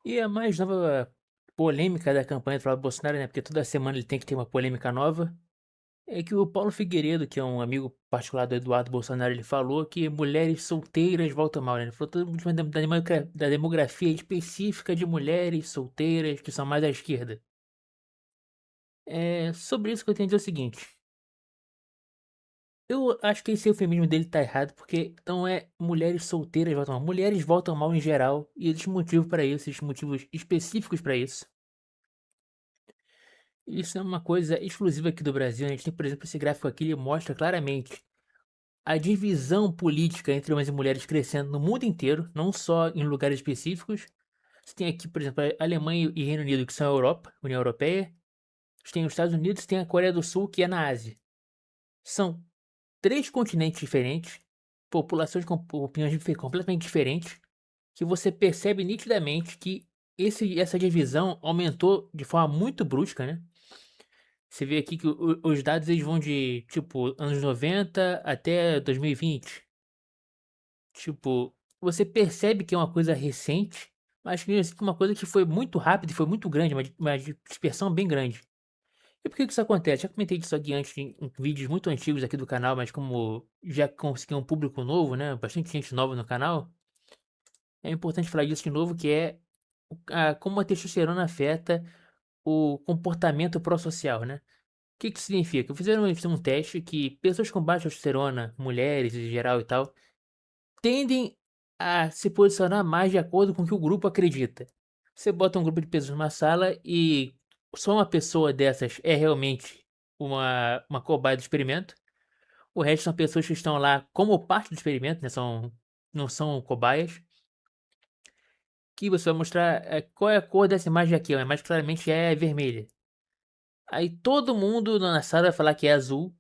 E a mais nova polêmica da campanha do Flávio Bolsonaro, né, porque toda semana ele tem que ter uma polêmica nova, é que o Paulo Figueiredo, que é um amigo particular do Eduardo Bolsonaro, ele falou que mulheres solteiras voltam mal, né? Ele falou tudo da demografia específica de mulheres solteiras que são mais à esquerda. É sobre isso que eu tenho a dizer o seguinte. Eu acho que esse eufemismo dele tá errado, porque não é mulheres solteiras voltam mal. Mulheres voltam mal em geral, e existe motivo para isso, existem motivos específicos para isso. Isso é uma coisa exclusiva aqui do Brasil, né? A gente tem, por exemplo, esse gráfico aqui, ele mostra claramente a divisão política entre homens e mulheres crescendo no mundo inteiro, não só em lugares específicos. Você tem aqui, por exemplo, a Alemanha e Reino Unido, que são a Europa, União Europeia. Você tem os Estados Unidos, tem a Coreia do Sul, que é na Ásia. São três continentes diferentes, populações com opiniões completamente diferentes, que você percebe nitidamente que essa divisão aumentou de forma muito brusca, né? Você vê aqui que os dados eles vão de, tipo, anos 90 até 2020. Tipo, você percebe que é uma coisa recente, mas que é uma coisa que foi muito rápida e foi muito grande, uma dispersão bem grande. E por que que isso acontece? Já comentei disso aqui antes em vídeos muito antigos aqui do canal, mas como já consegui um público novo, né? Bastante gente nova no canal, é importante falar disso de novo, que é como a testosterona afeta o comportamento pró-social, né? O que que significa? Fizeram um teste que pessoas com baixa testosterona, mulheres em geral e tal, tendem a se posicionar mais de acordo com o que o grupo acredita. Você bota um grupo de pessoas numa sala e só uma pessoa dessas é realmente uma cobaia do experimento. O resto são pessoas que estão lá como parte do experimento, né? Não são cobaias. Que você vai mostrar qual é a cor dessa imagem aqui. A imagem claramente é vermelha. Aí todo mundo na sala vai falar que é azul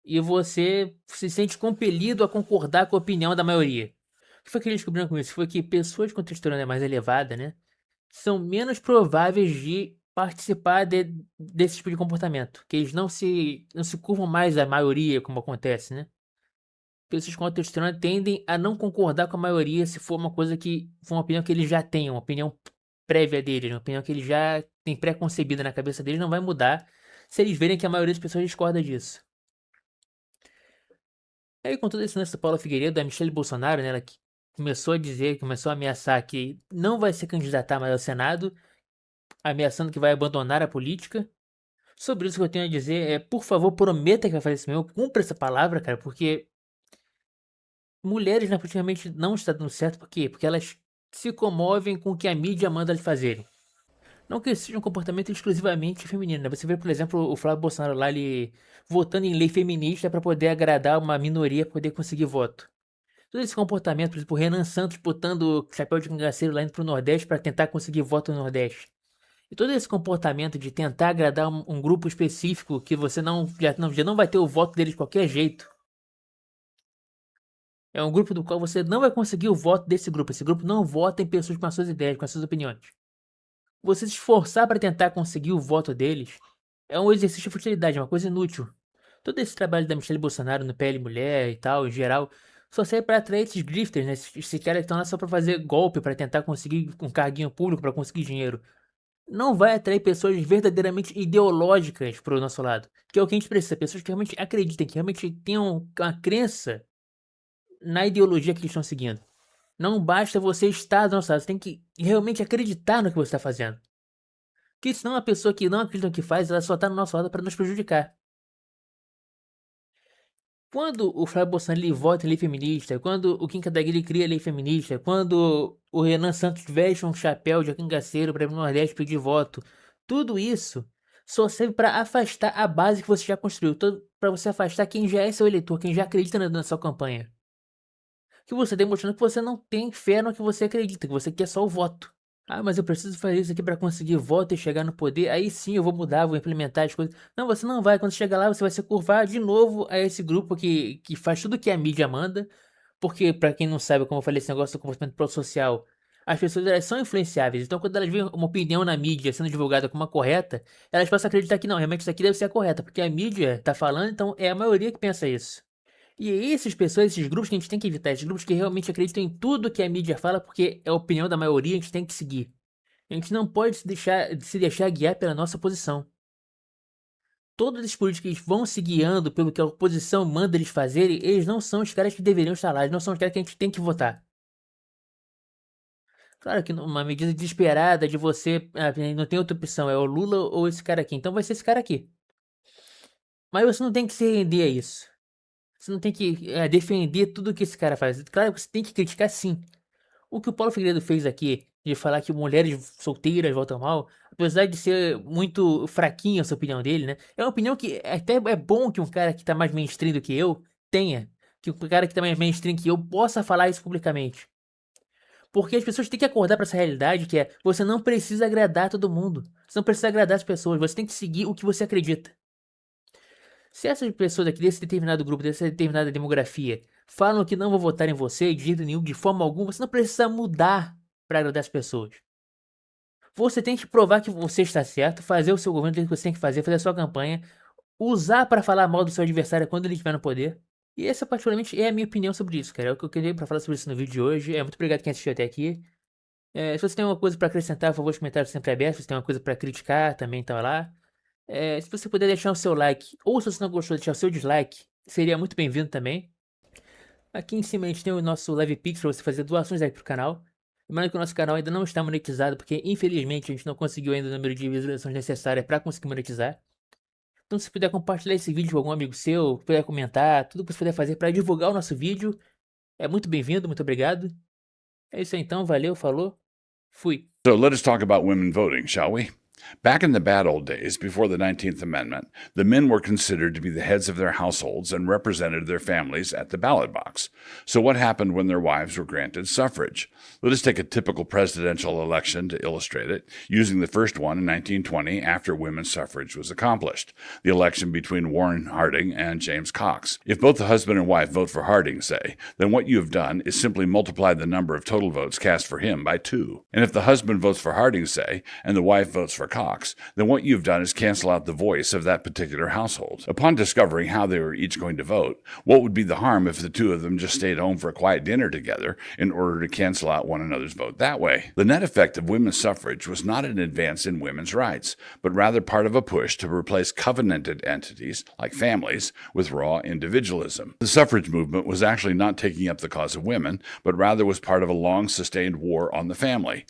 e você se sente compelido a concordar com a opinião da maioria. O que foi que eles descobriram com isso? Foi que pessoas com testosterona mais elevada, né, são menos prováveis de participar desse tipo de comportamento, que eles não se curvam mais à maioria, como acontece, né? Pessoas com alta testosterona tendem a não concordar com a maioria se for uma coisa que for uma opinião que eles já têm, uma opinião prévia deles, uma opinião que eles já têm pré-concebida na cabeça deles, não vai mudar se eles verem que a maioria das pessoas discorda disso. Aí, com todo esse lance do Paulo Figueiredo, da Michelle Bolsonaro, né, ela que começou a dizer, começou a ameaçar que não vai se candidatar mais ao Senado, ameaçando que vai abandonar a política. Sobre isso que eu tenho a dizer é, por favor, prometa que vai fazer isso mesmo, cumpra essa palavra, cara, porque mulheres na política realmente não está dando certo, por quê? Porque elas se comovem com o que a mídia manda elas fazerem. Não que esse seja um comportamento exclusivamente feminino, né? Você vê, por exemplo, o Flávio Bolsonaro lá, ele votando em lei feminista para poder agradar uma minoria, para poder conseguir voto. Todo esse comportamento, por exemplo, o Renan Santos botando chapéu de cangaceiro lá indo pro Nordeste para tentar conseguir voto no Nordeste. E todo esse comportamento de tentar agradar um grupo específico que você já não vai ter o voto deles de qualquer jeito. É um grupo do qual você não vai conseguir o voto desse grupo. Esse grupo não vota em pessoas com as suas ideias, com as suas opiniões. Você se esforçar para tentar conseguir o voto deles é um exercício de futilidade, é uma coisa inútil. Todo esse trabalho da Michelle Bolsonaro no PL Mulher e tal, em geral, só serve para atrair esses grifters, né? Esses caras que estão lá só para fazer golpe, para tentar conseguir um carguinho público, para conseguir dinheiro. Não vai atrair pessoas verdadeiramente ideológicas pro nosso lado, que é o que a gente precisa, pessoas que realmente acreditem, que realmente tenham uma crença na ideologia que eles estão seguindo. Não basta você estar do nosso lado, você tem que realmente acreditar no que você está fazendo. Porque senão a pessoa que não acredita no que faz, ela só tá no nosso lado para nos prejudicar. Quando o Flávio Bolsonaro ele vota em lei feminista, quando o Kim Kataguiri cria lei feminista, quando o Renan Santos veste um chapéu de cangaceiro para ir pro Nordeste pedir voto, tudo isso só serve para afastar a base que você já construiu, para você afastar quem já é seu eleitor, quem já acredita na sua campanha. Que você demonstrando que você não tem fé no que você acredita, que você quer só o voto. Ah, mas eu preciso fazer isso aqui para conseguir voto e chegar no poder. Aí sim eu vou mudar, vou implementar as coisas. Não, você não vai. Quando chegar lá, você vai se curvar de novo a esse grupo que faz tudo que a mídia manda. Porque, para quem não sabe, como eu falei, esse negócio do comportamento pró-social, as pessoas elas são influenciáveis. Então, quando elas veem uma opinião na mídia sendo divulgada como a correta, elas passam a acreditar que não, realmente isso aqui deve ser a correta. Porque a mídia tá falando, então é a maioria que pensa isso. E é essas pessoas, esses grupos que a gente tem que evitar, esses grupos que realmente acreditam em tudo que a mídia fala, porque é a opinião da maioria, a gente tem que seguir. A gente não pode se deixar guiar pela nossa posição. Todos os políticos que vão se guiando pelo que a oposição manda eles fazerem, eles não são os caras que deveriam estar lá, eles não são os caras que a gente tem que votar. Claro que numa medida desesperada de você, não tem outra opção, é o Lula ou esse cara aqui, então vai ser esse cara aqui. Mas você não tem que se render a isso. Você não tem que defender tudo que esse cara faz. Claro que você tem que criticar sim. O que o Paulo Figueiredo fez aqui, de falar que mulheres solteiras votam mal, apesar de ser muito fraquinha essa opinião dele, né? É uma opinião que até é bom que um cara que tá mais mainstream do que eu tenha. Que um cara que tá mais mainstream que eu possa falar isso publicamente. Porque as pessoas têm que acordar pra essa realidade que é, você não precisa agradar todo mundo. Você não precisa agradar as pessoas, você tem que seguir o que você acredita. Se essas pessoas aqui desse determinado grupo, dessa determinada demografia, falam que não vão votar em você de jeito nenhum, de forma alguma, você não precisa mudar para agradar as pessoas. Você tem que provar que você está certo, fazer o seu governo do que você tem que fazer a sua campanha, usar para falar mal do seu adversário quando ele estiver no poder. E essa, particularmente, é a minha opinião sobre isso, cara. É o que eu queria para falar sobre isso no vídeo de hoje. Muito obrigado quem assistiu até aqui. Se você tem alguma coisa para acrescentar, por favor, os comentários sempre abertos. Se você tem uma coisa para criticar, também tá lá. Se você puder deixar o seu like, ou se você não gostou, deixar o seu dislike, seria muito bem-vindo também. Aqui em cima a gente tem o nosso Live Pix para você fazer doações aqui pro canal. Lembrando que o nosso canal ainda não está monetizado, porque infelizmente a gente não conseguiu ainda o número de visualizações necessárias para conseguir monetizar. Então se puder compartilhar esse vídeo com algum amigo seu, puder comentar, tudo que você puder fazer para divulgar o nosso vídeo, é muito bem-vindo, muito obrigado. É isso aí então, valeu, falou, fui. So let us talk about women voting, shall we? Back in the bad old days, before the 19th Amendment, the men were considered to be the heads of their households and represented their families at the ballot box. So what happened when their wives were granted suffrage? Let us take a typical presidential election to illustrate it, using the first one in 1920 after women's suffrage was accomplished, the election between Warren Harding and James Cox. If both the husband and wife vote for Harding, say, then what you have done is simply multiply the number of total votes cast for him by 2. And if the husband votes for Harding, say, and the wife votes for Cox, then what you've done is cancel out the voice of that particular household. Upon discovering how they were each going to vote, what would be the harm if the two of them just stayed home for a quiet dinner together in order to cancel out one another's vote that way? The net effect of women's suffrage was not an advance in women's rights, but rather part of a push to replace covenanted entities, like families, with raw individualism. The suffrage movement was actually not taking up the cause of women, but rather was part of a long-sustained war on the family,